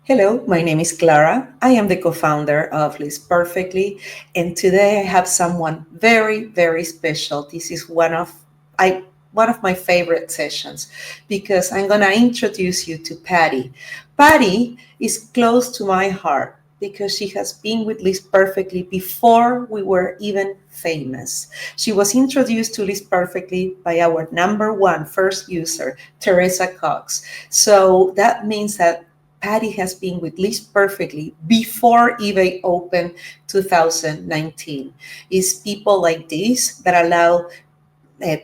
Hello, my name is Clara. I am the co-founder of List Perfectly, and today I have someone very, very special. This is one of my favorite sessions because I'm gonna introduce you to Patty. Patty is close to my heart because she has been with List Perfectly before we were even famous. She was introduced to List Perfectly by our number one first user, Teresa Cox. So that means that Patty has been with List Perfectly before eBay opened 2019. It's people like this that allow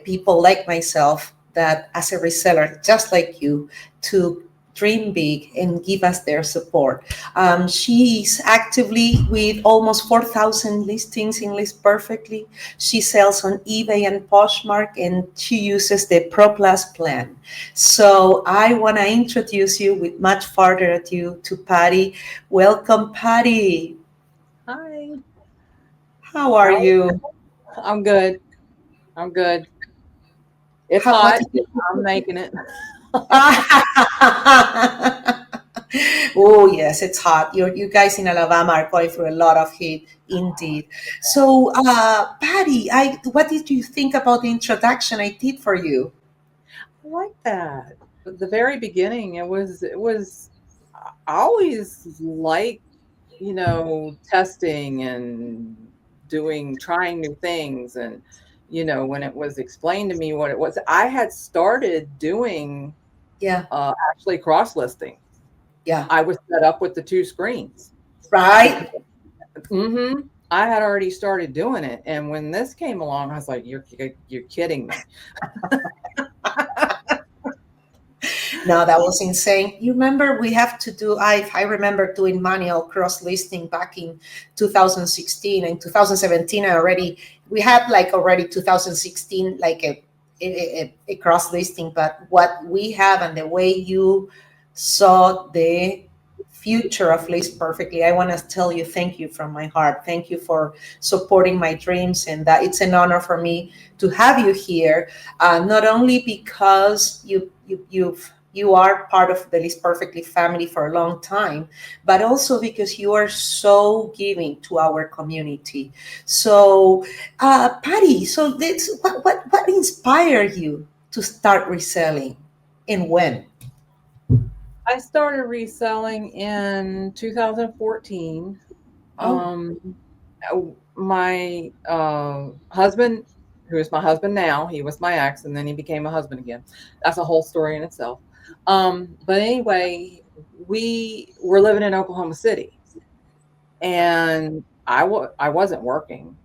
people like myself that as a reseller, just like you, to dream big and give us their support. She's actively with almost 4,000 listings in List Perfectly. She sells on eBay and Poshmark, and she uses the Pro Plus plan. So I want to introduce you with much further ado to Patty. Welcome, Patty. Hi. How are How? you? I'm good. I'm good. It's What hot. did you I'm making it. Oh, yes, it's hot. You guys in Alabama are going through a lot of heat, indeed. So, Patty, what did you think about the introduction I did for you? I like that. The very beginning, it was I always like, testing and trying new things. And, when it was explained to me what it was, I had started doing Yeah, actually cross listing. yeah, I was set up with the two screens because right. I had already started doing it. And when this came along, I was like, you're kidding me. No, that was insane. You remember we have to do, I remember doing manual cross listing back in 2016 and 2017. We had like already 2016, like a cross listing, but what we have and the way you saw the future of List Perfectly, I want to tell you thank you from my heart. Thank you for supporting my dreams, and that it's an honor for me to have you here. Not only because you are part of the List Perfectly family for a long time, but also because you are so giving to our community. So, Patty, so this, what inspired you to start reselling, and when? I started reselling in 2014. Oh, My husband, who is my husband now, he was my ex, and then he became a husband again. That's a whole story in itself. But anyway, we were living in Oklahoma City, and I wasn't working,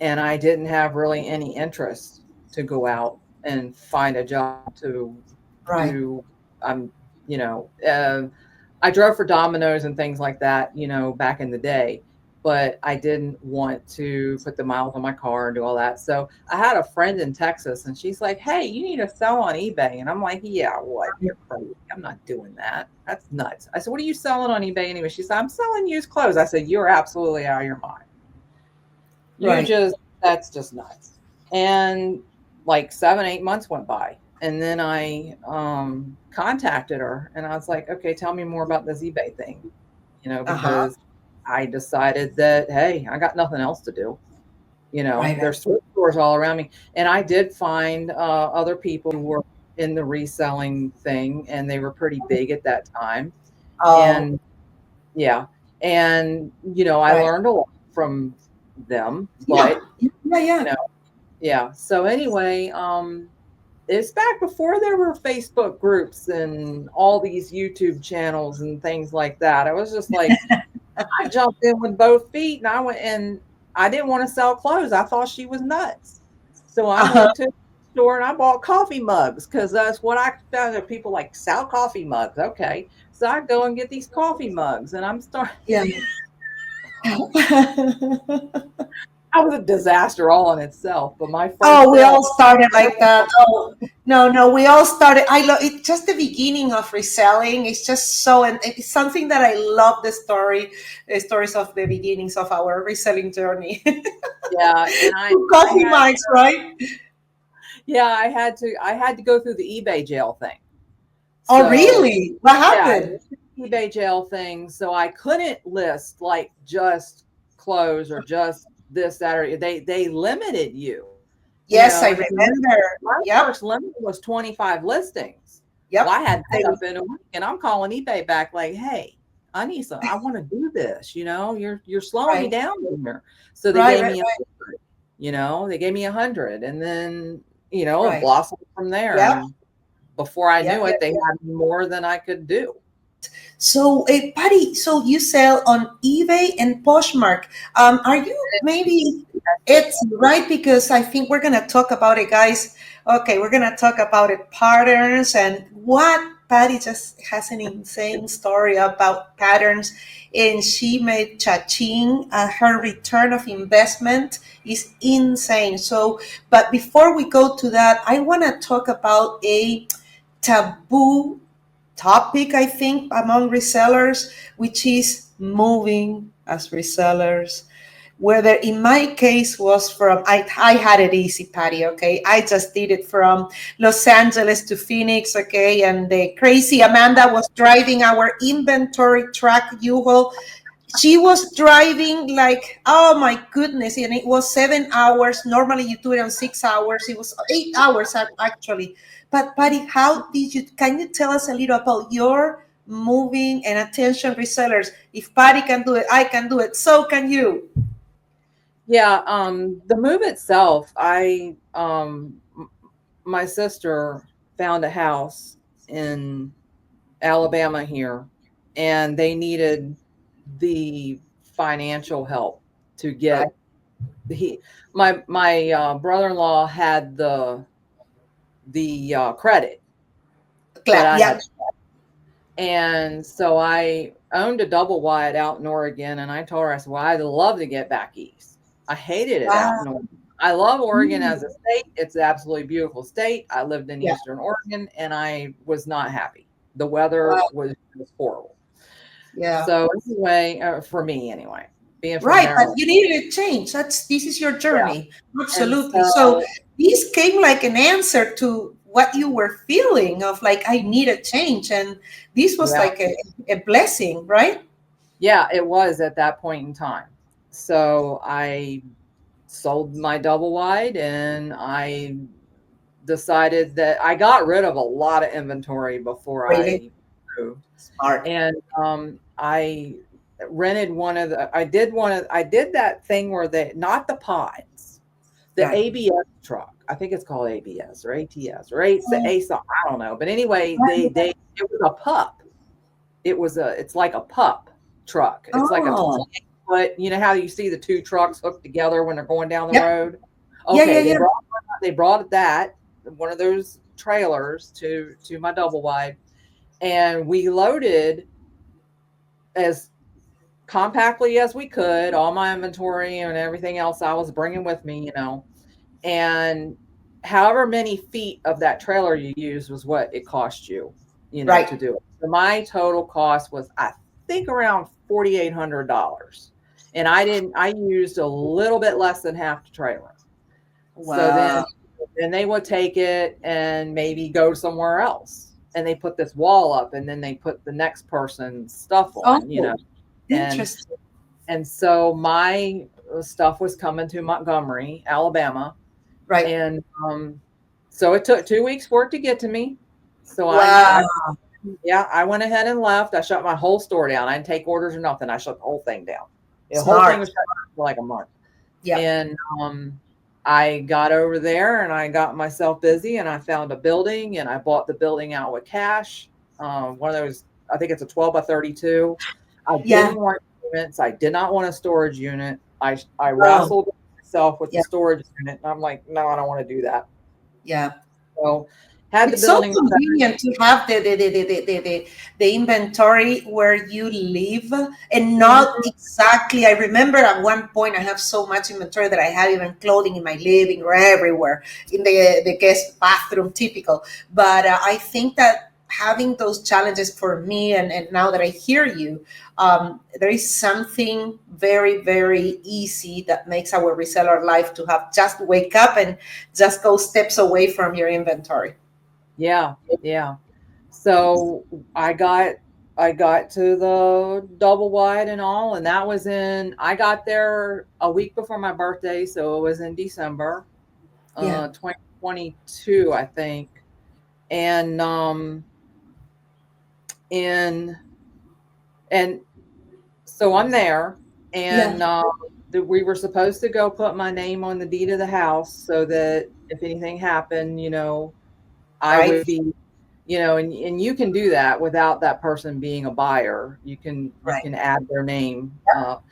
and I didn't have really any interest to go out and find a job to right. do. Um, you know, uh, I drove for Domino's and things like that, back in the day, but I didn't want to put the miles on my car and do all that. So I had a friend in Texas, and she's like, "Hey, you need to sell on eBay." And I'm like, "Yeah, what? You're crazy. I'm not doing that. That's nuts." I said, "What are you selling on eBay anyway?" She said, "I'm selling used clothes." I said, "You're absolutely out of your mind. You Right. just, that's just nuts." And like 7, 8 months went by. And then I contacted her, and I was like, "Okay, tell me more about this eBay thing, Uh-huh. because I decided that, hey, I got nothing else to do. Right. There's thrift stores all around me." And I did find other people who were in the reselling thing, and they were pretty big at that time. Oh, And yeah, and I right. learned a lot from them, Yeah. but Yeah. you Yeah. know, yeah. So anyway, it's back before there were Facebook groups and all these YouTube channels and things like that. I was just like, I jumped in with both feet, and I went, and I didn't want to sell clothes. I thought she was nuts. So I Uh-huh. went to the store and I bought coffee mugs because that's what I found, that people like sell coffee mugs. Okay. So I go and get these coffee mugs, and I'm starting. Yeah. I was a disaster all in itself, but my first Oh, we sale. all started like that. Oh, no, no, we all started. I love it. Just the beginning of reselling. It's just so, and it's something that I love the stories of the beginnings of our reselling journey. Yeah, and I Coffee had, mics, right? yeah, I had to go through the eBay jail thing. Oh, So really? What yeah, happened? eBay jail thing, so I couldn't list like just clothes or just this, that, or they limited you, Yes, I and remember. my Yep, first limit was 25 listings. Well, I yep. had that up in a week, and I'm calling eBay back like, hey, I need some, I want to do this, you're slowing me Right, down here. So they right, gave right, me they gave me 100, and then, it right. blossomed from there. Yep, And before I yep, knew it, yep. they had more than I could do. So, Patty, so you sell on eBay and Poshmark. Are you maybe it's right because I think we're gonna talk about it, guys. Okay, we're gonna talk about it patterns and what Patty just has an insane story about patterns, and she made cha-ching. Her return of investment is insane. So, but before we go to that, I want to talk about a taboo topic, I think, among resellers, which is moving as resellers. Whether in my case was from, I had it easy, Patty, okay? I just did it from Los Angeles to Phoenix, okay? And the crazy Amanda was driving our inventory truck, U-Haul. She was driving like, oh my goodness, and it was 7 hours. Normally you do it on 6 hours. It was 8 hours actually. But Patty, how did you, can you tell us a little about your moving and attention resellers? If Patty can do it, I can do it. So can you. Yeah, the move itself, my sister found a house in Alabama here, and they needed the financial help to Right. get he my brother-in-law had the credit, but I Yeah. had, and so I owned a double wide out in Oregon, and I told her, I said, well, I'd love to get back east. I hated it out in Wow. Oregon. I love Oregon Mm, as a state. It's an absolutely beautiful state. I lived in yeah. Eastern Oregon, and I was not happy. The weather Wow. was just horrible. Yeah. So anyway, for me anyway, being from Right, but Maryland. you needed a change. This is your Yeah. journey. And Absolutely. So so, this came like an answer to what you were feeling of like I need a change. And this was yeah, like a blessing, right? yeah, it was at that point in time. So I sold my double wide, and I decided that I got rid of a lot of inventory before Really I moved. smart. And I rented I did that thing where not the pods, the Yeah. ABS truck. I think it's called ABS or ATS or Oh, A, I don't know. But anyway, right. it was a pup. It's like a pup truck. It's like a Oh, 28 foot. You know how you see the two trucks hooked together when they're going down the yep. road? Yeah, yeah, Okay, yeah. they brought that, one of those trailers, to my double wide, and we loaded as compactly as we could all my inventory and everything else I was bringing with me, and however many feet of that trailer you use was what it cost you, Right. to do it. So my total cost was, I think, around $4,800. And I used a little bit less than half the trailer. So Wow. then they would take it and maybe go somewhere else. And they put this wall up, and then they put the next person's stuff on, Oh, and interesting. so my stuff was coming to Montgomery, Alabama, Right. and so it took 2 weeks for it to get to me. So Wow. I went ahead and left. I shut my whole store down. I didn't take orders or nothing. I shut the whole thing down. The whole thing Smart. was shut down for like a month. Yeah. And I got over there and I got myself busy, and I found a building, and I bought the building out with cash. One of those, I think it's a 12 by 32. I Yeah. didn't want units. I did not want a storage unit. I Oh, wrestled myself with the yeah. storage unit, and I'm like, no, I don't want to do that. Yeah. So had the It's so building. convenient to have the inventory where you live and not Mhm. exactly. I remember at one point I have so much inventory that I have even clothing in my living or everywhere in the guest bathroom, typical. But I think that having those challenges for me, and now that I hear you, there is something very, very easy that makes our reseller life to have just wake up and just go steps away from your inventory. Yeah, yeah. So I got I got to the double wide and all, and that was I got there a week before my birthday, so it was in December, Yeah. 2022, I think. And in and so I'm there, Yeah. and we were supposed to go put my name on the deed of the house so that if anything happened, I Right. would be, and you can do that without that person being a buyer. You Right. can add their name, Title.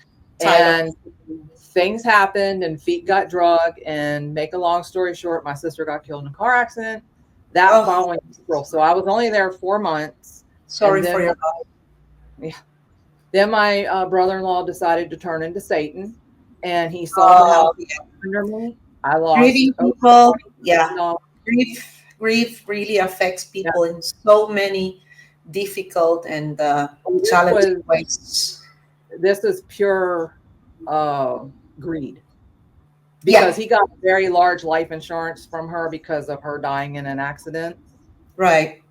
and things happened, and feet got drug. And make a long story short, my sister got killed in a car accident that Oh, following April. So I was only there 4 months, and sorry for then your loss. my brother-in-law decided to turn into Satan, and he sold the house Oh, yeah. under me. I lost Grieving over people. Yeah. $20,000. Grief really affects Yeah. people in so many difficult and So challenging ways. this is pure uh, greed, because Yeah. he got very large life insurance from her because of her dying in an accident. Right.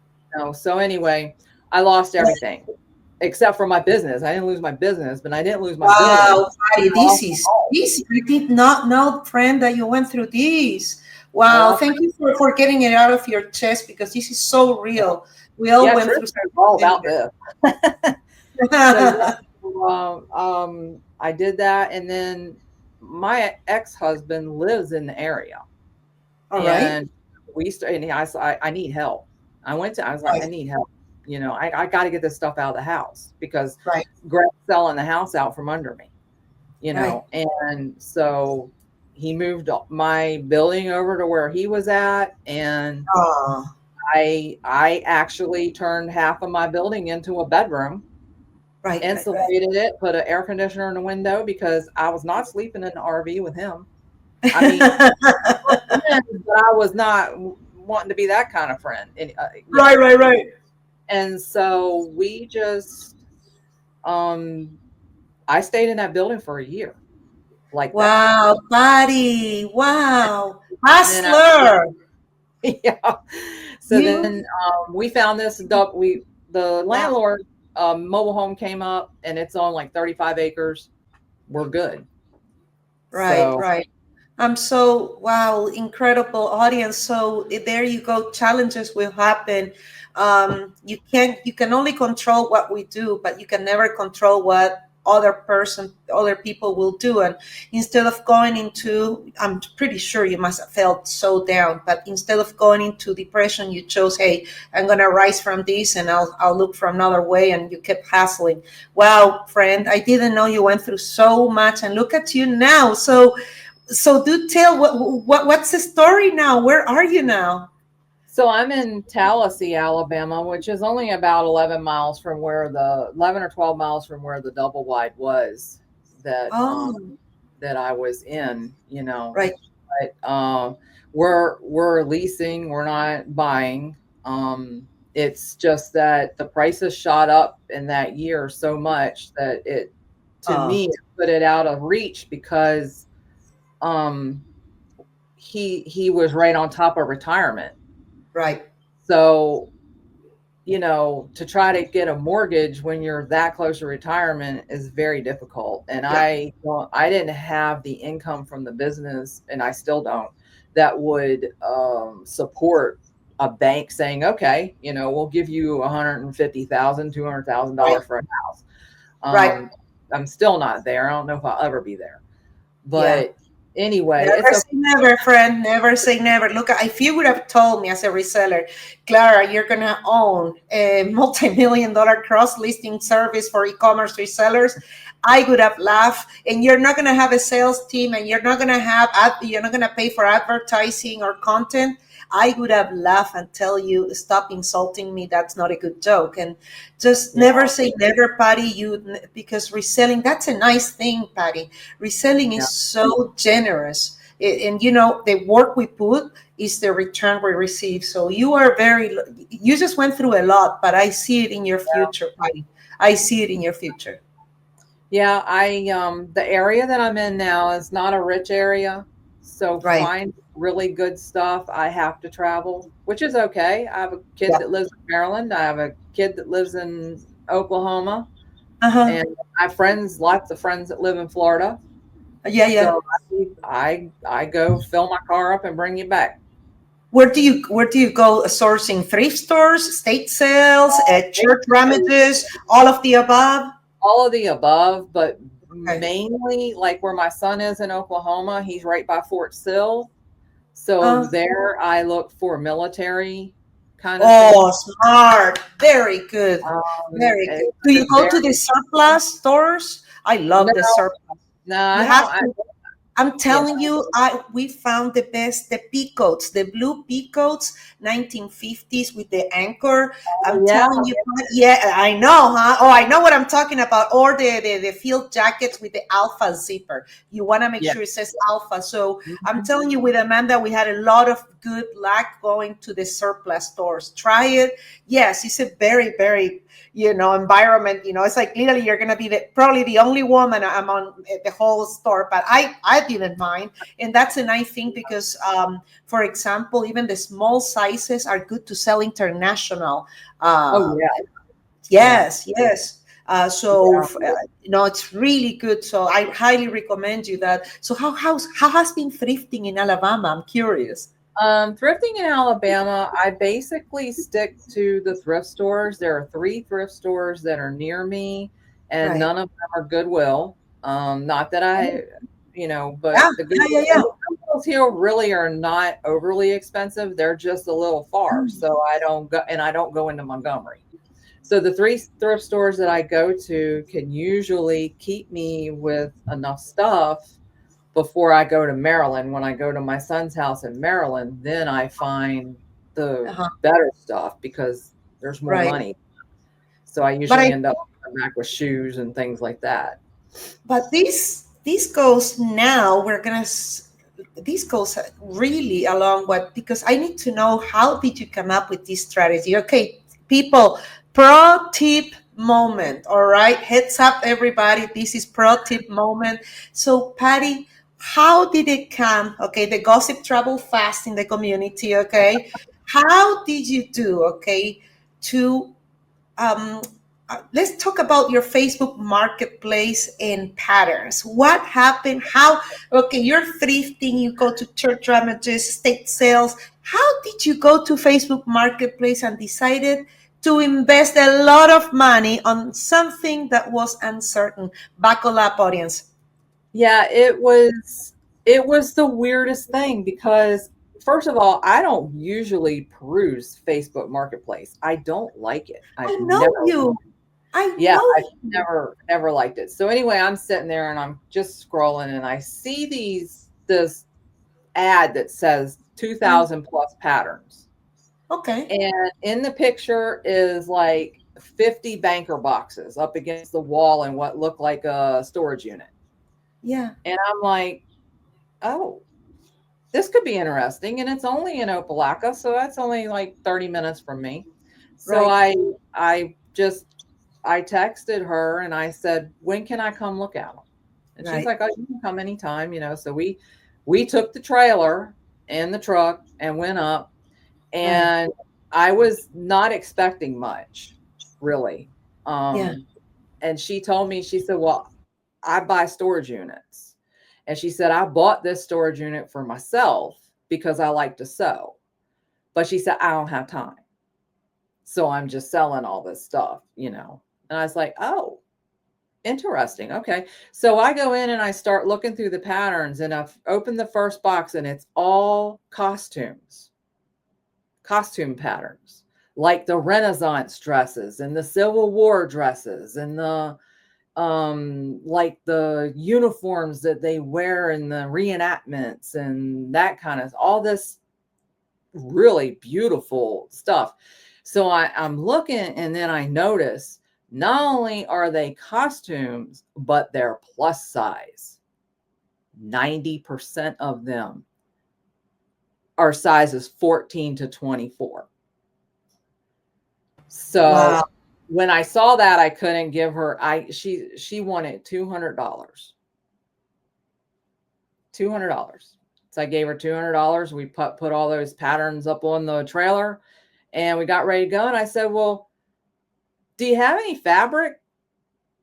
So anyway, I lost everything except for my business. I didn't lose my business, but I didn't lose my building. Wow, Patty, I lost it all. this. I did not know, friend, that you went through this. I Wow, lost thank you for getting it out of your chest because this is so my, real. We all yeah, went Trish through knows all something about this. So similar. yeah, I did that, and then my ex-husband lives in the area, All right. and and I said, I need help. I was like, I Right. need help. I got to get this stuff out of the house because Right. Greg's selling the house out from under me, Right. and so he moved my building over to where he was at, and Oh, I actually turned half of my building into a bedroom, right, right, right. insulated it, put an air conditioner in the window because I was not sleeping in the RV with him. I mean, friends, but I was not wanting to be that kind of friend, and Right, right, right. And so we just, um, I stayed in that building for a year like that. Wow, buddy. Wow. And then Hustler. yeah. So then You we found the wow. landlord mobile home came up, and it's on like 35 acres. We're good. Right, So right. I'm so wow, incredible audience. So there you go. Challenges will happen. You can only control what we do, but you can never control what other people will do. And instead of going into, I'm pretty sure you must have felt so down, but instead of going into depression, you chose, hey, I'm gonna rise from this and I'll look for another way. And you kept hustling. Wow, friend, I didn't know you went through so much, and look at you now. So do tell what's the story now? Where are you now? So I'm in Tallahassee, Alabama, which is only about 11 or 12 miles from where the double wide was that Oh, that I was in. right. But we're leasing, we're not buying. It's just that the prices shot up in that year so much that it to Oh, me it put it out of reach because um he was right on top of retirement. right. So, to try to get a mortgage when you're that close to retirement is very difficult. And Yeah. I didn't have the income from the business, and I still don't, that would support a bank saying, okay, we'll give you 150,000, Right. $200,000 for a house. Right. Um, I'm still not there. I don't know if I'll ever be there, Yeah. but anyway, Never it's say never, friend. Never say never. Look, if you would have told me as a reseller, Clara, you're gonna own a multi-million dollar cross-listing service for e-commerce resellers, I would have laughed. And you're not gonna have a sales team, and you're not gonna pay for advertising or content. I would have laughed and tell you, stop insulting me. That's not a good joke. And just yeah, never say never, Patty. Because reselling, that's a nice thing, Patty. Reselling yeah, is so generous. And the work we put is the return we receive. So you just went through a lot, but I see it in your future, Patty. I see it in your future. yeah. The area that I'm in now is not a rich area, so Right. find really good stuff I have to travel, which is okay. I have a kid Yeah. that lives in Maryland. I have a kid that lives in Oklahoma, Uh-huh. and I have friends, lots of friends that live in Florida. Yeah, yeah. So I go fill my car up and bring you back. Where do you go sourcing? Thrift stores, state sales, church Basically, ramages, all of the above? all of the above, but Okay. mainly like where my son is in Oklahoma, he's right by Fort Sill. So Uh, there I look for military kind of oh, things. smart. Very good. Very good. Do you They're go to very the surplus stores? I no, love the surplus. no, You I have don't. to. I'm Yeah. telling you, we found the best, the peacoats, the blue peacoats, 1950s with the anchor. Oh, I'm yeah. telling you, yeah, I know, huh? Oh, I know what I'm talking about. Or the field jackets with the alpha zipper. You want to make Yeah. sure it says alpha. So I'm Mhm. telling you, with Amanda, we had a lot of good luck going to the surplus stores. Try it. Yes, it's a very, very environment. It's like literally you're gonna be probably the only woman among the whole store, but I didn't mind. And that's a nice thing because for example, even the small sizes are good to sell international. Oh, uh, yeah. Yeah. yes, yes. So Yeah. it's really good, so I highly recommend you that. So how has been thrifting in Alabama? I'm curious. Thrifting in Alabama, I basically stick to the thrift stores. There are 3 thrift stores that are near me, and Right. none of them are Goodwill. Not that Yeah, but the yeah, yeah, Goodwill yeah. and the Goodwills here really are not overly expensive. They're just a little far, so I don't go into Montgomery. So the 3 thrift stores that I go to can usually keep me with enough stuff before I go to Maryland. When I go to my son's house in Maryland, then I find the Uh-huh. better stuff because there's more Right. money. So I But usually I end up coming back with shoes and things like that. But this goes now. This goes really along what, because I need to know, how did you come up with this strategy? Okay, people, pro tip moment. All right, heads up, everybody. This is pro tip moment. So, Patty, how did it come? Okay, the gossip travel fast in the community. Okay, how did you do? Okay, to um, let's talk about your Facebook marketplace and patterns. What happened? Okay, you're thrifting, you go to church damages, state sales. How did you go to Facebook marketplace and decided to invest a lot of money on something that was uncertain? Buckle up, audience. Yeah, it was the weirdest thing because first of all, I don't usually peruse Facebook Marketplace. I don't like it. I I've know never you. I Yeah, know I've you. never liked it. So anyway, I'm sitting there and I'm just scrolling and I see this ad that says Mm, 2,000 plus patterns. okay. And in the picture is like 50 banker boxes up against the wall in what looked like a storage unit. Yeah. And I'm like, oh, this could be interesting. And it's only in Opelika, so that's only like 30 minutes from me. So Right. I just I texted her and I said, when can I come look at them? And she's Right. like, oh, you can come anytime. So we took the trailer and the truck and went up, Right. and I was not expecting much, really. Yeah. And she told me, she said, well, I buy storage units. And she said, I bought this storage unit for myself because I like to sew. But she said, I don't have time. So I'm just selling all this stuff. And I was like, oh, interesting. Okay. So I go in and I start looking through the patterns and I've opened the first box and it's all costume patterns, like the Renaissance dresses and the Civil War dresses and the like the uniforms that they wear in the reenactments and that kind of all this really beautiful stuff. So I'm looking and then I notice not only are they costumes, but they're plus size. 90% of them are sizes 14 to 24. So Wow. when I saw that, I couldn't give her, she wanted $200. $200. So I gave her $200. We put all those patterns up on the trailer and we got ready to go. And I said, well, do you have any fabric?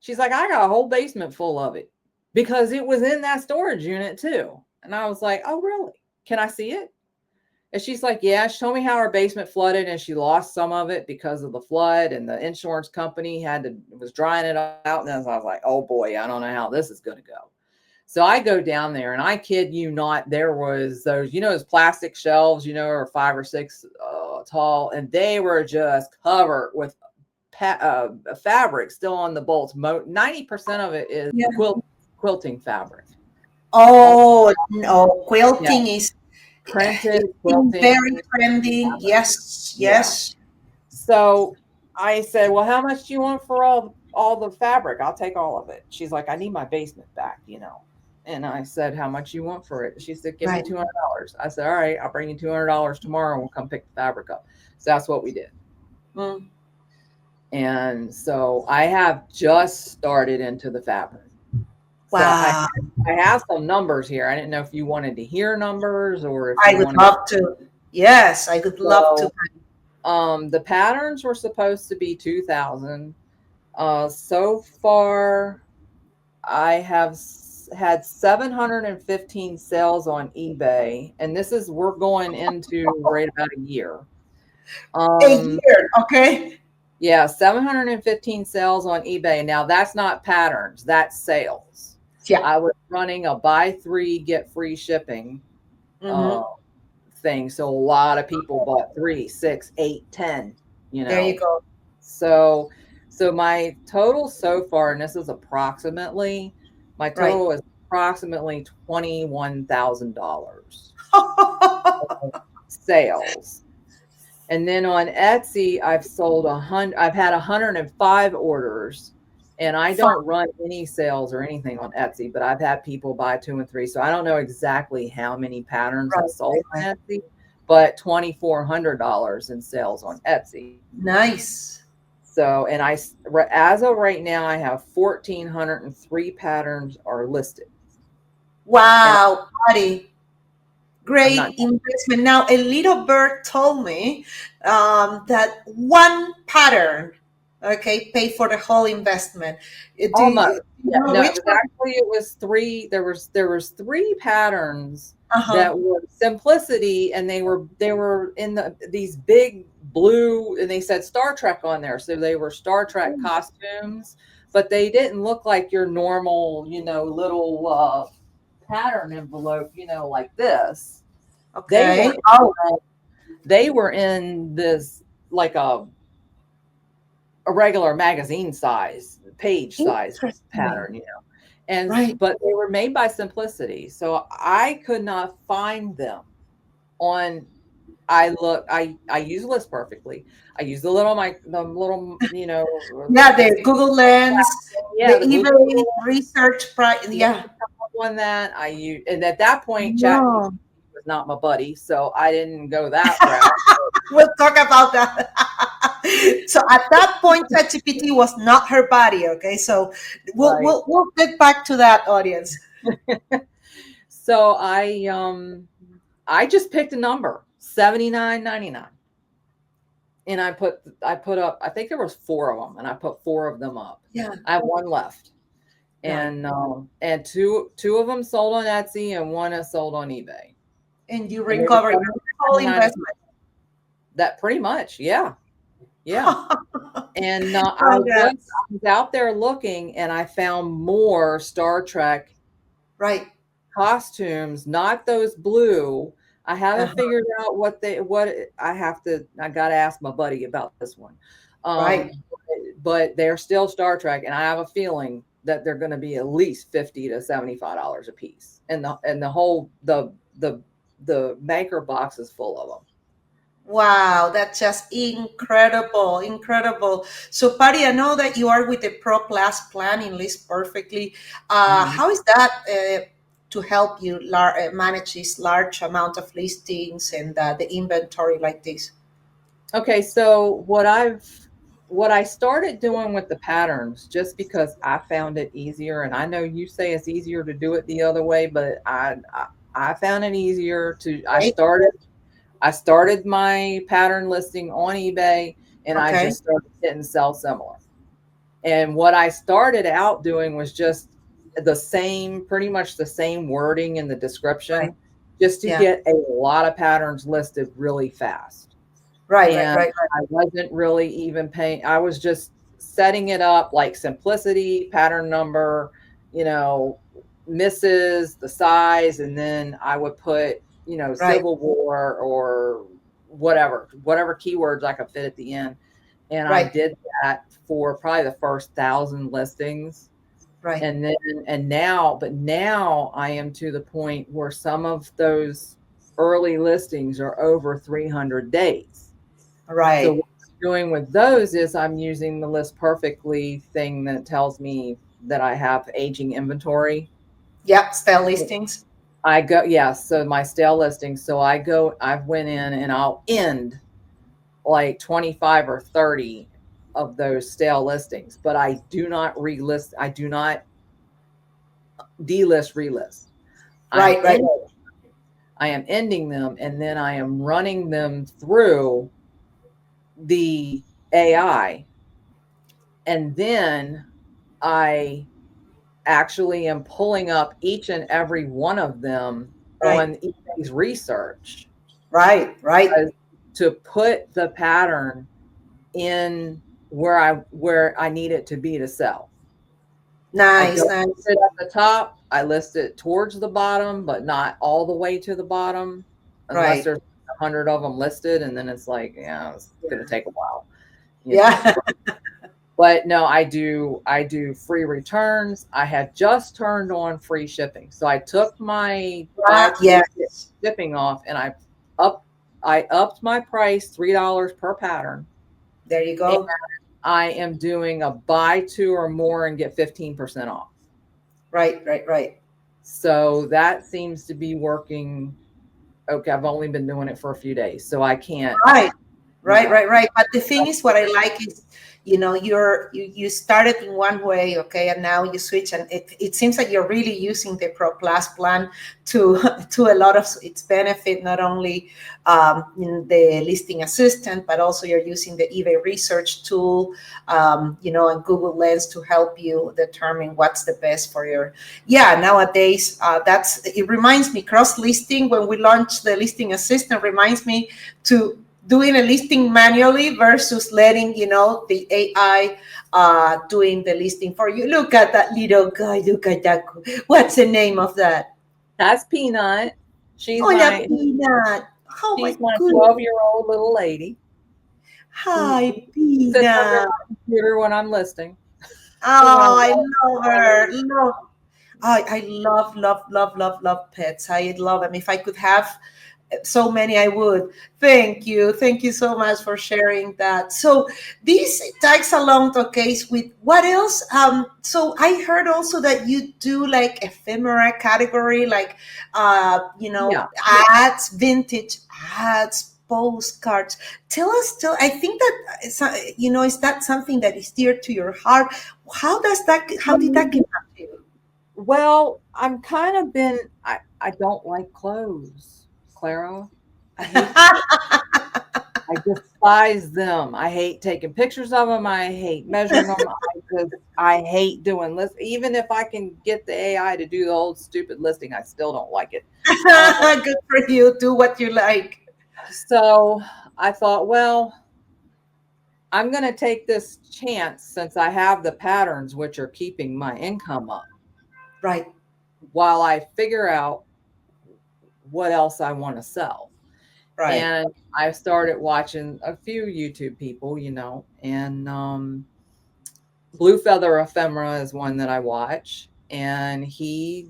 She's like, I got a whole basement full of it, because it was in that storage unit too. And I was like, oh, really? Can I see it? And she's like, yeah. She told me how her basement flooded and she lost some of it because of the flood, and the insurance company was drying it out. And I was like, oh boy, I don't know how this is going to go. So I go down there, and I kid you not, there was those, those plastic shelves, are 5 or 6 tall, and they were just covered with fabric still on the bolts. 90% of it is Yeah. quilting fabric. Oh no, quilting is Printed it's been quilting. very trending. Yes, Yeah. yes. So I said, well, how much do you want for all the fabric? I'll take all of it. She's like, I need my basement back, And I said, how much you want for it? She said, give me Right. $200. I said, all right, I'll bring you $200 tomorrow, and we'll come pick the fabric up. So that's what we did. Mm. And so I have just started into the fabric. Wow. So I have some numbers here. I didn't know if you wanted to hear numbers, or if I you would wanted love to. Yes, I would love to. The patterns were supposed to be 2,000. So far, I have had 715 sales on eBay, and we're going into right about a year. A year, okay? Yeah, 715 sales on eBay. Now that's not patterns, that's sales. Yeah. I was running a buy 3, get free shipping thing. So a lot of people bought 3, 6, 8, 10, There you go. So my total so far, and this is approximately, my total is approximately $21,000 sales. And then on Etsy, I've had 105 orders, and I don't run any sales or anything on Etsy, but I've had people buy 2 and 3. So I don't know exactly how many patterns I've sold on Etsy, but $2,400 in sales on Etsy. Nice. So, and as of right now, I have 1,403 patterns are listed. Wow, Patty. Great investment. Now, a little bird told me that one pattern, okay, pay for the whole investment. Almost. Actually, it was 3. There was 3 patterns that were simplicity, and they were in these big blue, and they said Star Trek on there, so they were Star Trek costumes, but they didn't look like your normal, little pattern envelope, like this. Okay. They were in this like a regular magazine size, page size pattern, and but they were made by Simplicity, so I could not find them on. I use List Perfectly. I use the little, yeah, the Google Lens, the eBay research price, on that. I use, and at that point, ChatGPT was not my buddy, so I didn't go that route. We'll talk about that. So at that point, ChatGPT was not her buddy. Okay, so we'll get back to that, audience. So I just picked a number, $79.99. And I put up, I think there was 4 of them, and I put 4 of them up. Yeah. I have 1 left. And two of them sold on Etsy, and 1 is sold on eBay. And you recovered your whole investment. That pretty much, yeah. Yeah. And I was out there looking, and I found more Star Trek costumes, not those blue. I haven't figured out I got to ask my buddy about this one. But they're still Star Trek, and I have a feeling that they're going to be at least $50 to $75 a piece. And the whole the maker box is full of them. Wow, that's just incredible, incredible. So, Patty, I know that you are with the Pro Plus plan in List Perfectly. How is that to help you manage this large amount of listings and the inventory like this? Okay, so what I started doing with the patterns, just because I found it easier, and I know you say it's easier to do it the other way, but I found it easier to. I started my pattern listing on eBay, and I just started hitting sell similar. And what I started out doing was just the same, pretty much the same wording in the Right. description, just to Yeah. get a lot of patterns listed really fast. Right. Right. And Right. Right. I wasn't really even paying, I was just setting it up like simplicity, pattern number, you know, misses, the size, and then I would put, Right. Civil War or whatever keywords I could fit at the end. And I Right. did that for probably the first 1,000 listings. Right. And then, now I am to the point where some of those early listings are over 300 days. So Right. what I'm doing with those is I'm using the list perfectly thing that tells me that I have aging inventory. Yep. Style listings. I go, yeah, so my stale listings. So I went in and I'll end like 25 or 30 of those stale listings, but I do not relist. I do not delist, relist. I am Right. Right. in, I am ending them, and then I am running them through the AI, and then I actually am pulling up each and every one of them Right. on eBay's research Right. Right. as to put the pattern in where I need it to be to sell. I Nice. don't Nice. list it at the top. I list it towards the bottom, but not all the way to the bottom, unless Right. there's 100 of them listed, and then it's like, yeah, it's going to take a while, you know. Yeah. But no, I do free returns. I had just turned on free shipping. So I took my buy free Yes. shipping off, and up I upped my price $3 per pattern. There you And go. I am doing a buy two or more and get 15% off. Right. Right. Right. So that seems to be working. Okay, I've only been doing it for a few days, so I can't, Right. you Right, know. right, right. But the thing is, what I like is, you started in one way, okay, and now you switch, and it seems like you're really using the Pro Plus plan to to a lot of its benefit, not only in the listing assistant, but also you're using the eBay research tool, and Google Lens to help you determine what's the best for your. Yeah, nowadays, it reminds me cross listing when we launched the listing assistant reminds me to doing a listing manually versus letting the AI doing the listing for you. Look at that little guy. Look at that. What's the name of that? That's Peanut. She's Hola, my Peanut. Oh my she's my goodness. 12-year-old little lady who Hi, sits under Peanut. my computer when I'm listing. She's one of Oh, I the love her. Love. I love, love, love, love, love pets. I love them. If I could have so many, I would. Thank you so much for sharing that. So this tags along the case with what else. So I heard also that you do like ephemera category, like Yeah. ads, vintage ads, postcards. Tell I think that is that something that is dear to your heart? How did that come up to you? Well, I'm kind of been I don't like clothes, Clara. I hate I despise them. I hate taking pictures of them. I hate measuring them. I hate doing lists. Even if I can get the AI to do the old stupid listing, I still don't like it. Um, Good for you. Do what you like. so I thought, well, I'm going to take this chance since I have the patterns which are keeping my income up Right. while I figure out what else I want to sell. Right. And I started watching a few YouTube people, and Blue Feather Ephemera is one that I watch, and he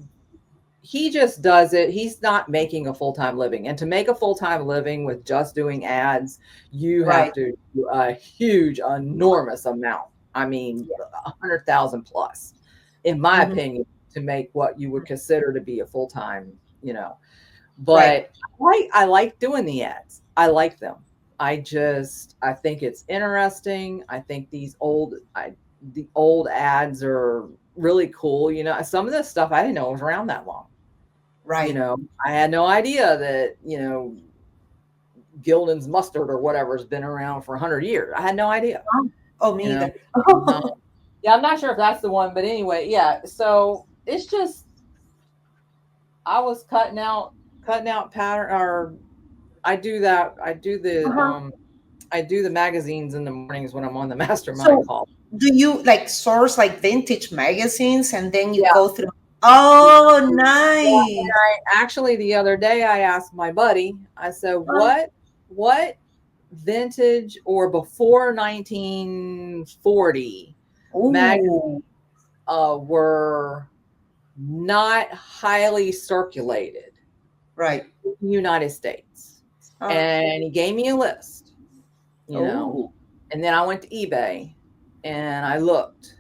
just does it. He's not making a full-time living. And to make a full-time living with just doing ads, you have Right. to do a huge, enormous amount. I mean, Yeah. 100,000 plus, in my Mhm. opinion, to make what you would consider to be a full-time, Right. but I like doing the ads. I like them. I think it's interesting. I think the old ads are really cool. Some of this stuff I didn't know was around that long. Right. I had no idea that, Gildan's mustard or whatever has been around for 100 years. I had no idea, Oh, you me know. either. Uh, Oh, Yeah, I'm not sure if that's the one, but anyway, yeah. So it's just I was cutting out pattern, or I do that. Uh-huh. I do the magazines in the mornings when I'm on the mastermind So call. do you like source like vintage magazines and then you Yeah. go through? Oh, Yeah, nice. actually the other day I asked my buddy, I said, Uh, what vintage or before 1940 magazines ooh, were not highly circulated right. in the United States? Uh, And he gave me a list, you know. oh, And then I went to eBay and I looked to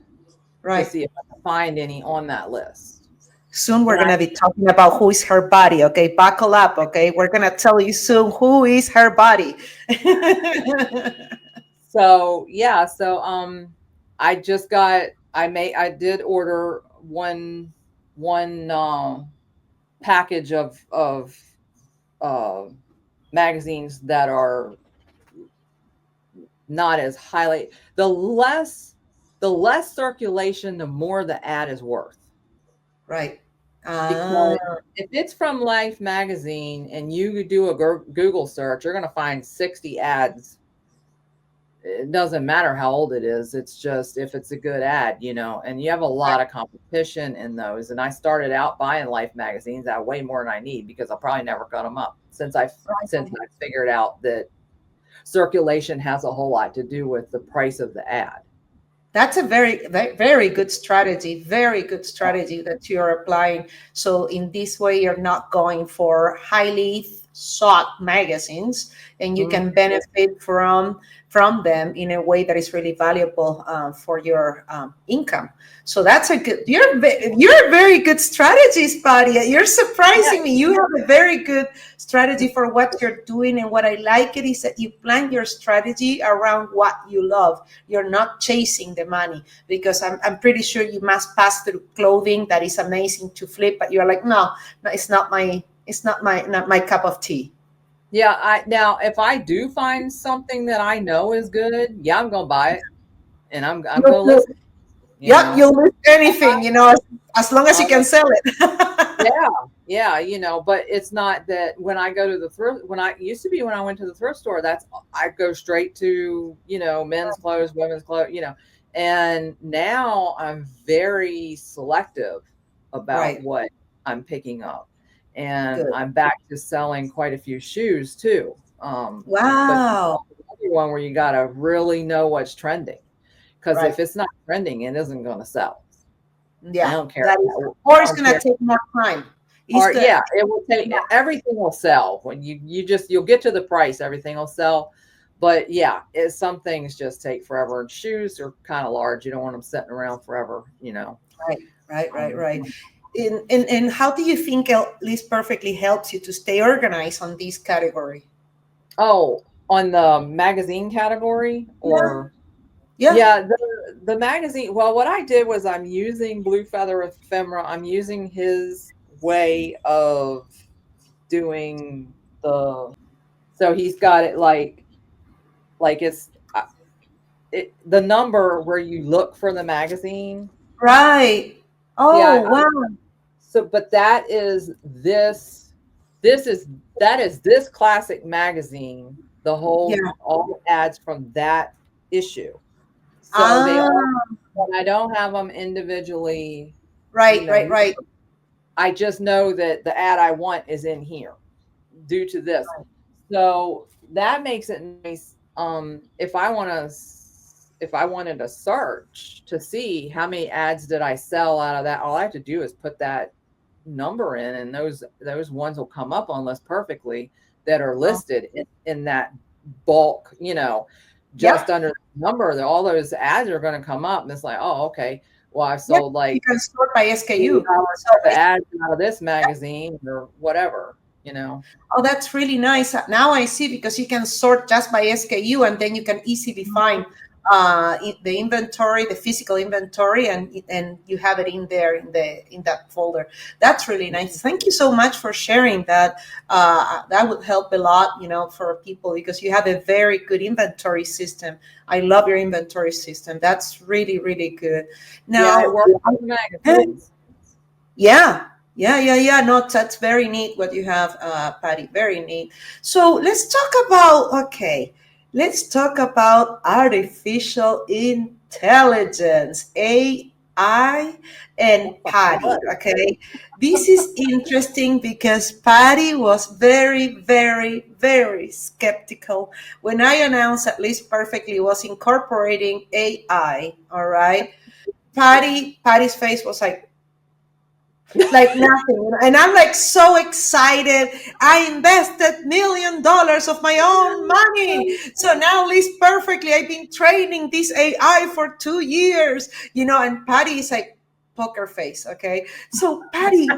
right. see if I could find any on that list. Soon we're And I gonna be talking about who is her body. Okay, buckle up. Okay, we're gonna tell you soon who is her body. So yeah, so I just got I did order one package of uh magazines that are not as highly, the less circulation, the more the ad is worth. Right. Ah, Because if it's from Life magazine and you do a Google search, you're going to find 60 ads. It doesn't matter how old it is. It's just if it's a good ad, and you have a right, lot of competition in those. And I started out buying Life magazines at way more than I need because I'll probably never cut them up since I figured out that circulation has a whole lot to do with the price of the ad. that's a very, very, very good strategy. Very good strategy that you're applying. So in this way, you're not going for highly sought magazines, and you Mhm. can benefit from them in a way that is really valuable for your income. So that's a good. You're a very good strategist, Patty. You're Yeah, surprising me. You have a very good strategy for what you're doing, and what I like it is that you plan your strategy around what you love. You're not chasing the money, because I'm pretty sure you must pass through clothing that is amazing to flip, but you're like, no, no, it's not my cup of tea. yeah. I Now if I do find something that I know is good, yeah, I'm gonna buy it and I'm You'll, gonna you'll, list it. You yeah, know, you'll list anything, as long as you I'll can sell it. Yeah, yeah, but it's not that when I go to the thrift, when I used to be, when I went to the thrift store, I go straight to, men's clothes, women's clothes, and now I'm very selective about Right. what I'm picking up. And Good. I'm back to selling quite a few shoes too. But Wow. another one where you got to really know what's trending. Because Right. if it's not trending, it isn't going to sell. I Yeah. don't care. That is, I or it's don't gonna care. take more time. It's Or good. yeah, it will take, Yeah. everything will sell when you'll get to the price, everything will sell. But yeah, some things just take forever. And shoes are kind of large. You don't want them sitting around forever. Right. Right. Right. Um, Right. And how do you think Liz perfectly helps you to stay organized on this category? oh, on the magazine category, Yeah. or Yeah. yeah, the magazine. Well, what I did was I'm using Blue Feather Ephemera. I'm using his way of doing so he's got it like the number where you look for the magazine. Right. Yeah. Oh, wow. But this is that is this classic magazine. Yeah. All the ads from that issue. So they all, Ah, when I don't have them individually, you right, know, right, right. I just know that the ad I want is in here due to this. So that makes it nice. If I wanted to search to see how many ads did I sell out of that, all I have to do is put that number in, and those ones will come up on list perfectly that are Oh, listed in that bulk, just yep. under the number. That all those ads are going to come up, and it's like, oh, okay. Well, I've Yep. sold You like can sort by SKU. $80 So worth of ads out of this magazine or whatever. oh, that's really nice. Now I see, because you can sort just by SKU, and then you can easily find the inventory, the physical inventory, and you have it in there in that folder. That's really nice. Thank you so much for sharing that. That would help a lot, for people, because you have a very good inventory system. I love your inventory system. That's really, really good. Yeah, it Now, works with magazines. yeah, yeah. No, that's very neat what you have, Patty. Very neat. So let's talk about artificial intelligence, AI, and Patty. Okay, this is interesting because Patty was very, very, very skeptical when I announced At Least Perfectly was incorporating AI. All right, Patty's face was like nothing. And I'm like so excited. I invested $1 million of my own money. So now Liz perfectly. I've been training this AI for 2 years, and Patty is like poker face. Okay. So Patty,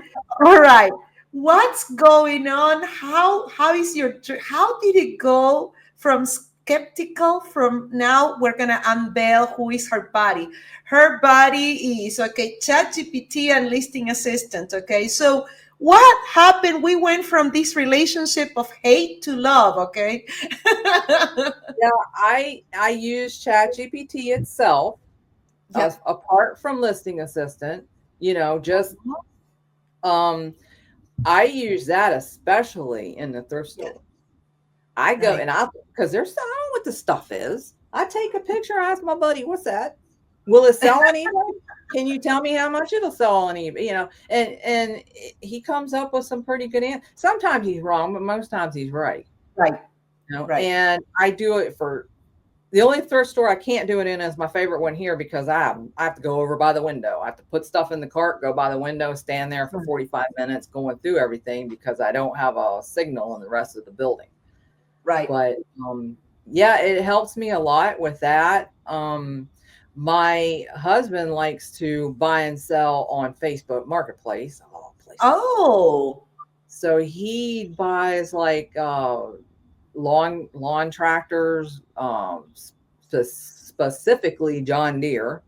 all right. What's going on? How did it go from skeptical from now we're gonna unveil who is her body? Her body is okay, ChatGPT and listing assistant. Okay, so what happened? We went from this relationship of hate to love. Okay. Yeah, I use ChatGPT itself Yeah. apart from listing assistant. Just um, I use that especially in the thrift Yeah. store. I go Right. and because there's I don't know what the stuff is. I take a picture, I ask my buddy, "What's that? Will it sell on eBay? Can you tell me how much it'll sell on eBay?" And he comes up with some pretty good answers. Sometimes he's wrong, but most times he's right. Right. Right. And I do it for the only thrift store I can't do it in is my favorite one here because I have to go over by the window. I have to put stuff in the cart, go by the window, stand there for 45 minutes going through everything because I don't have a signal in the rest of the building. Right. But yeah, it helps me a lot with that. My husband likes to buy and sell on Facebook Marketplace. Oh, Oh. so he buys like lawn tractors, specifically John Deere,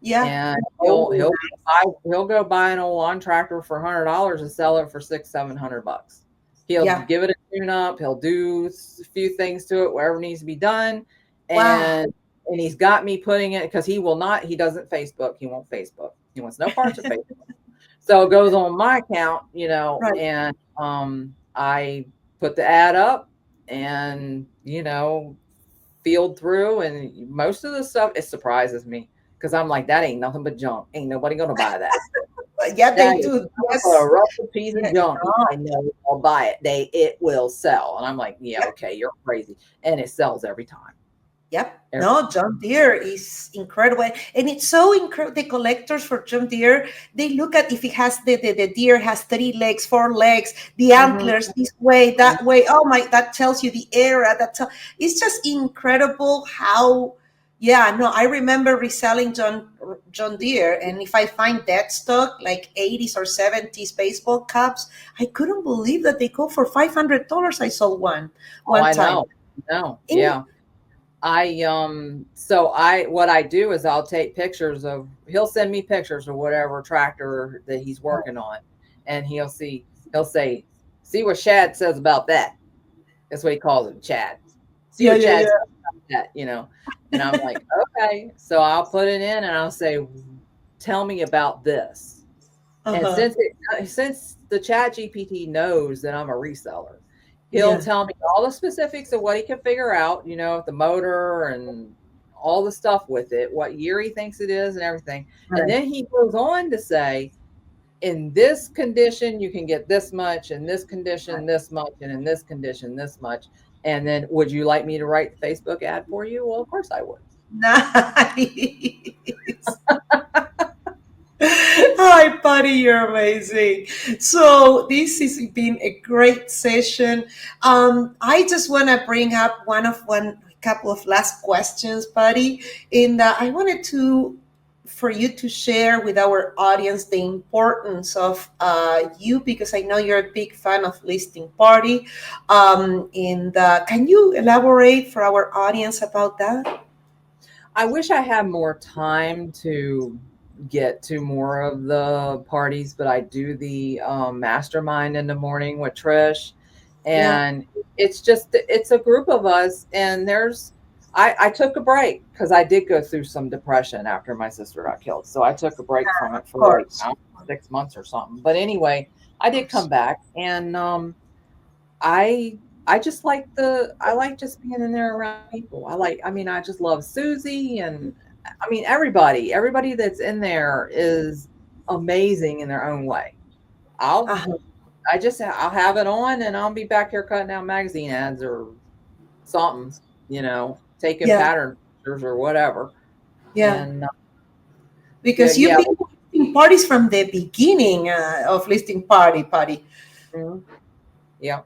Yeah. and Oh, he'll go buy an old lawn tractor for $100 and sell it for $600-700. He'll yeah. give it a tune up. He'll do a few things to it, whatever needs to be done, Wow. and he's got me putting it because he will not. He doesn't Facebook. He won't Facebook. He wants no parts of Facebook. So it goes on my account, Right. and I put the ad up and, field through, and most of the stuff, it surprises me because I'm like, that ain't nothing but junk. Ain't nobody going to buy that. Yeah, That they is do. a Yes. rough piece of Yeah. junk. I know I'll buy it. It will sell. And I'm like, yeah, Yep. okay, you're crazy. And it sells every time. Yep. Every No, John Deere is incredible. And it's so incredible. The collectors for John Deere, they look at if it has the deer has 3 legs, 4 legs, the time. antlers this way, that way. Oh my, that tells you the era. It's just incredible how, yeah, no, I remember reselling John Deere. And if I find dead stock, like 80s or 70s baseball caps, I couldn't believe that they go for $500. I sold one Oh, one I time. know. No, And yeah. So what I do is I'll take pictures of, he'll send me pictures of whatever tractor that he's working on, and he'll say, see what Shad says about that. That's what he calls him, Chad. See yeah, what yeah, Chad yeah. says about that. And I'm like, okay. So I'll put it in and I'll say, tell me about this. And Uh-huh. since the Chat GPT knows that I'm a reseller, he'll Yeah. tell me all the specifics of what he can figure out, the motor and all the stuff with it, what year he thinks it is and everything. And Right. then he goes on to say, in this condition, you can get this much, in this condition, this much, and in this condition, this much. And then, would you like me to write the Facebook ad for you? Well, of course I would. Nice. Hi, Patty, you're amazing. So this has been a great session. I just want to bring up one couple of last questions, Patty. In that, I wanted for you to share with our audience the importance of you, because I know you're a big fan of listing party. And can you elaborate for our audience about that? I wish I had more time to get to more of the parties, but I do the mastermind in the morning with Trish, Yeah. and it's a group of us, and I took a break because I did go through some depression after my sister got killed, so I took a break from it Of for like course. I don't know, 6 months or something. But anyway, I Of did come course. back, and I I just like I like just being in there around people. I mean, I just love Susie, and I mean everybody that's in there is amazing in their own way. I'll Uh-huh. I'll have it on and I'll be back here cutting out magazine ads or something, taking Yeah. pattern pictures or whatever. Yeah. And yeah, Because you've yeah. been hosting parties from the beginning of listing party. Mhm. Yeah.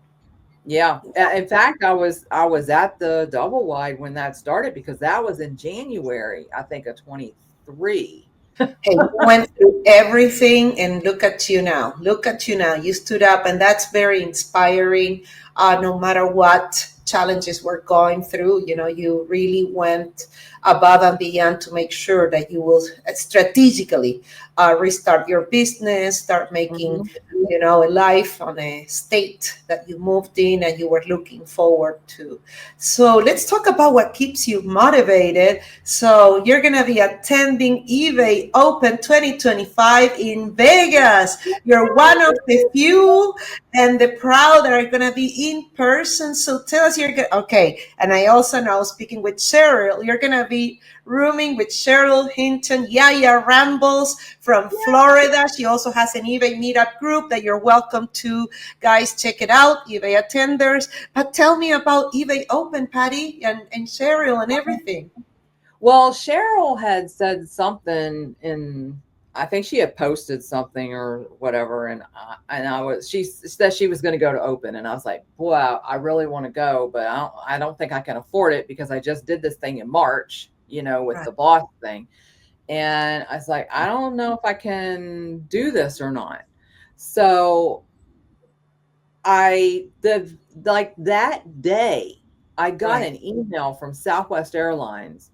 Yeah. In fact, I was at the double wide when that started because that was in January, I think, of 23. Hey, you went through everything, and look at you now. Look at you now. You stood up, and that's very inspiring. No matter what challenges we're going through, you really went above and beyond to make sure that you will strategically restart your business, start making, Mhm. a life on a state that you moved in and you were looking forward to. So let's talk about what keeps you motivated. So you're going to be attending eBay Open 2025 in Vegas. You're one of the few and the proud that are going to be in person. So tell us, okay. And I also know, speaking with Cheryl, you're going to be rooming with Cheryl Hinton, Yaya Rambles from Florida. She also has an eBay meetup group that you're welcome to. Guys, check it out, eBay attenders. But tell me about eBay Open, Patty, and Cheryl and everything. Well, Cheryl had said something I think she had posted something or whatever, she said she was going to go to Open, and I was like, wow, I really want to go, but I don't think I can afford it because I just did this thing in March, with Right. the boss thing, and I was like, I don't know if I can do this or not. So I the like that day, I got Right. an email from Southwest Airlines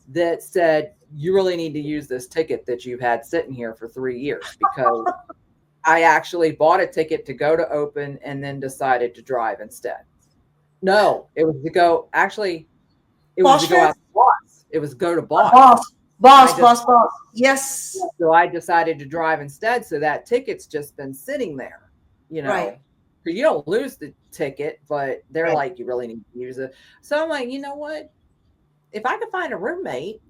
that said, "You really need to use this ticket that you've had sitting here for 3 years," because I actually bought a ticket to go to Open and then decided to drive instead. No, it was to go Poshmark? out to Boss. It was go to Boss. Boss. I Boss, just boss, boss. Yes. So I decided to drive instead. So that ticket's just been sitting there, you Right. know. You don't lose the ticket, but they're Right. like, you really need to use it. So I'm like, you know what? If I could find a roommate,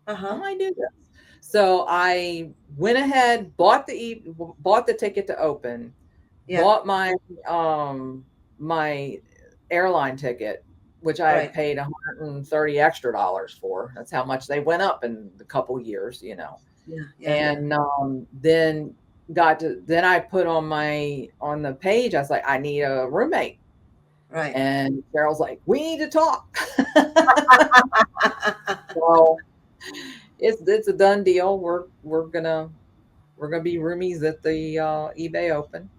I Uh-huh. might do this. So I went ahead, bought the ticket to Open, Yeah. bought my airline ticket, which I had Right. paid 130 extra dollars for. That's how much they went up in a couple years. Yeah. Yeah. Yeah. And then I put on the page, I was like, I need a roommate. Right. And Cheryl's like, we need to talk. So it's a done deal. We're gonna be roomies at the eBay Open.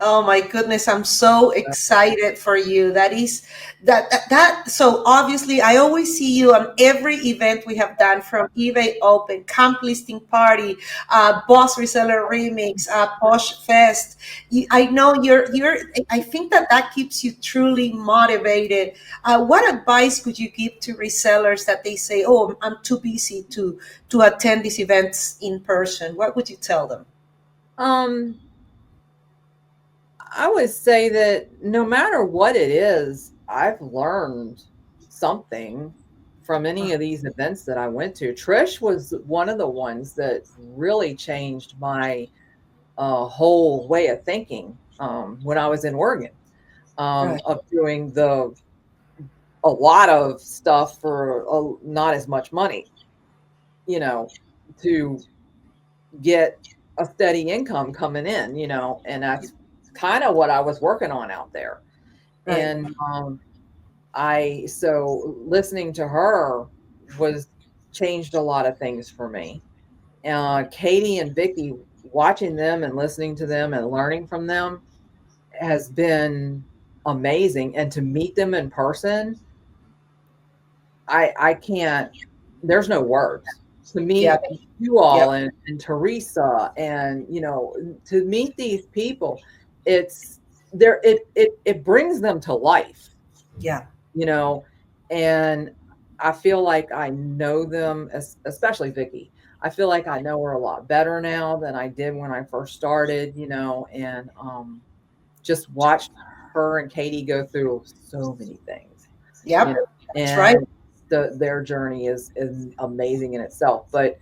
Oh my goodness, I'm so excited for you. That is so obviously I always see you on every event we have done, from eBay Open, Camp Listing Party, Boss Reseller Remix, Posh Fest. I know I think that keeps you truly motivated. What advice could you give to resellers that they say, "Oh, I'm too busy to attend these events in person"? What would you tell them? Um, I would say that no matter what it is, I've learned something from any of these events that I went to. Trish was one of the ones that really changed my whole way of thinking when I was in Oregon, Right. of doing a lot of stuff for not as much money, you know, to get a steady income coming in, and that's kind of what I was working on out there. Right. And I so listening to her was changed a lot of things for me. Katie and Vicky, watching them and listening to them and learning from them has been. amazing. And to meet them in person, I can't, there's no words to Yeah. meet you Yeah. all and Teresa and, to meet these people. It's there, it brings them to life, Yeah. you know, and I feel like I know them, especially Vicky. I feel like I know her a lot better now than I did when I first started, and just watched her and Katie go through so many things, you know, Yep. That's right. and their journey is amazing in itself. But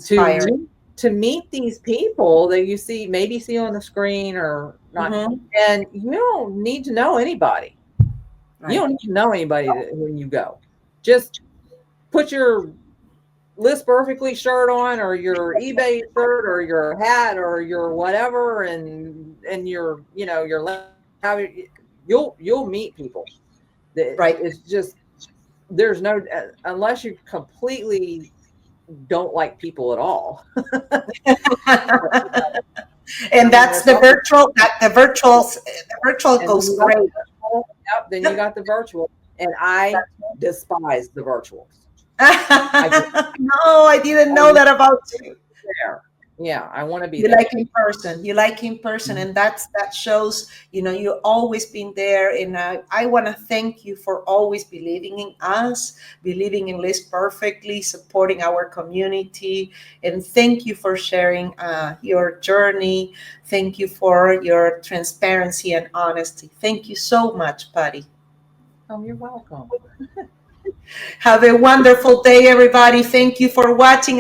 to Inspiring. meet, to meet these people that you maybe see on the screen or not, Hmm. and you don't need to know anybody. You Right. don't need to know anybody when you go. Just put your List Perfectly shirt on, or your eBay shirt, or your hat, or your whatever, and your you'll meet people. Right. It's just, there's no, unless you completely don't like people at all. And I mean, that's there's some people, the virtual and then goes you got the great. virtual. Yep, then you Yep. got the virtual, and I despise the virtuals. I just, No, I didn't I know want that about to you. be there. Yeah, I want to be You there. like in person. You like in person, Mhm. and that shows. You always been there, and I want to thank you for always believing in us, believing in Liz Perfectly, supporting our community, and thank you for sharing your journey. Thank you for your transparency and honesty. Thank you so much, Patty. Oh, you're welcome. Have a wonderful day, everybody. Thank you for watching.